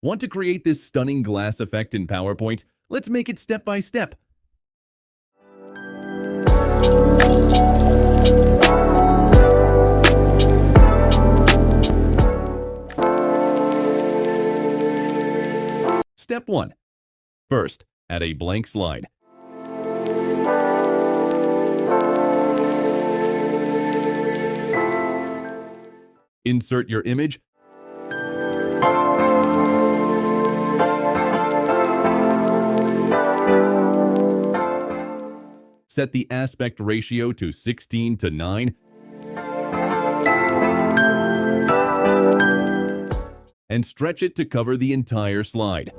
Want to create this stunning glass effect in PowerPoint? Let's make it step by step. Step 1. First, add a blank slide. Insert your image. Set the aspect ratio to 16:9. And stretch it to cover the entire slide.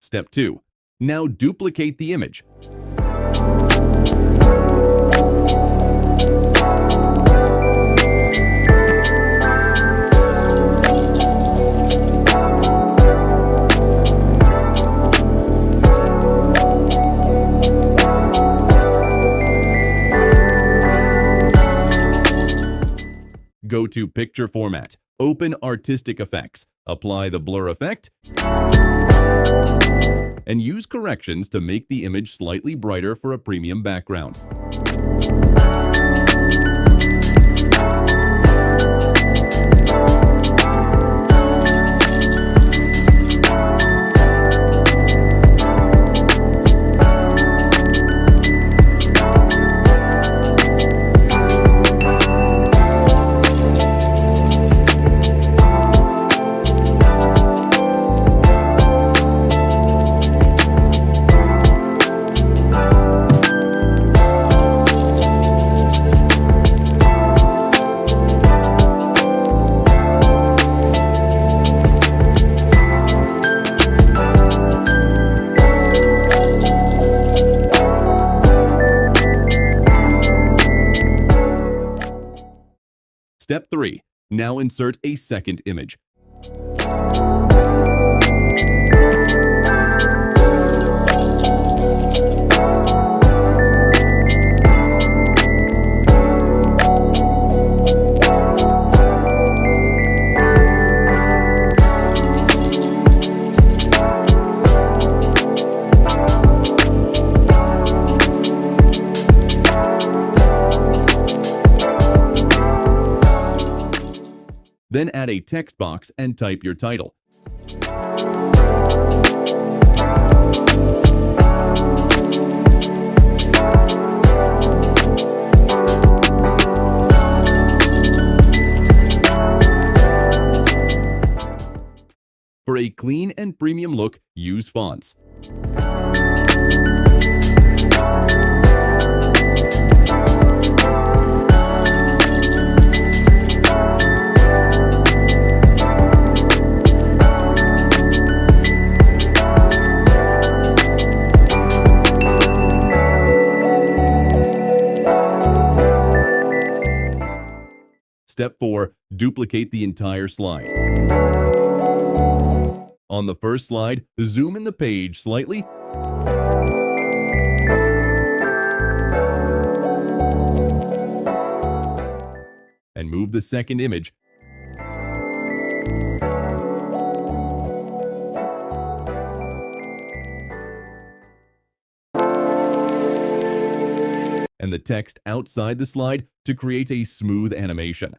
Step 2. Now duplicate the image. Go to Picture Format, open Artistic Effects, apply the blur effect, and use corrections to make the image slightly brighter for a premium background. Step 3. Now insert a second image. Then add a text box and type your title. For a clean and premium look, use fonts. Step 4. Duplicate the entire slide. On the first slide, zoom in the page slightly. And move the second image. And the text outside the slide to create a smooth animation.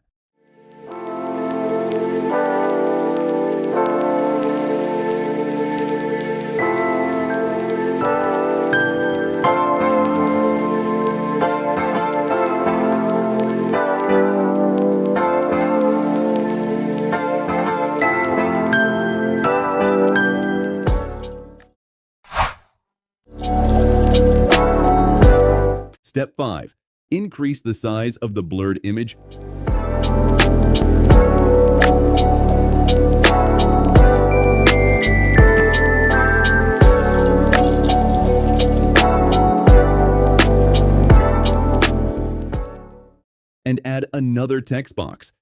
Step 5. Increase the size of the blurred image. And add another text box.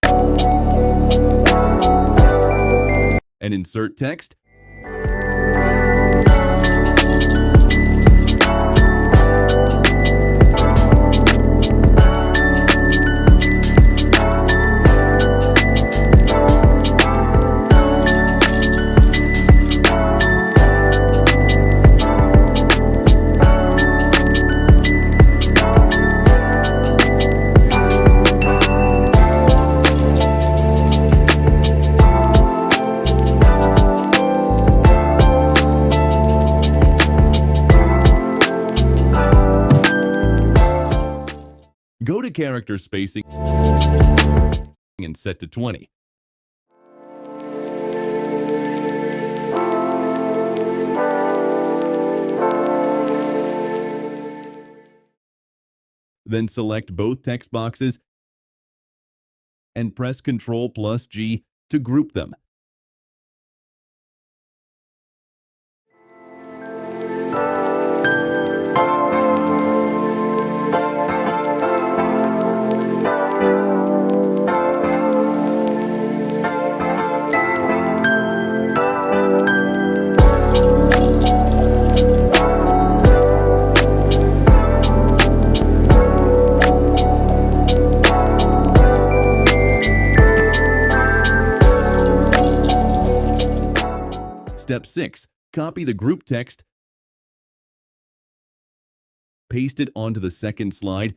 And insert text. character spacing and set to 20. Then select both text boxes and press Ctrl+G to group them. Step 6. Copy the group text, paste it onto the second slide,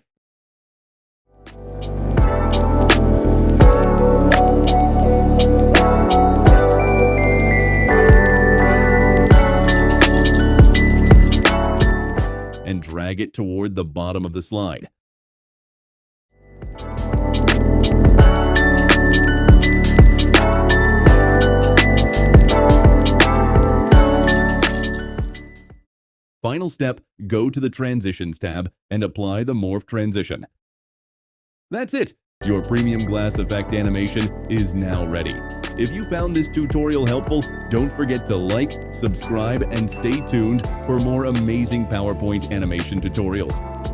and drag it toward the bottom of the slide. Final step, go to the Transitions tab and apply the Morph transition. That's it! Your premium glass effect animation is now ready. If you found this tutorial helpful, don't forget to like, subscribe, and stay tuned for more amazing PowerPoint animation tutorials.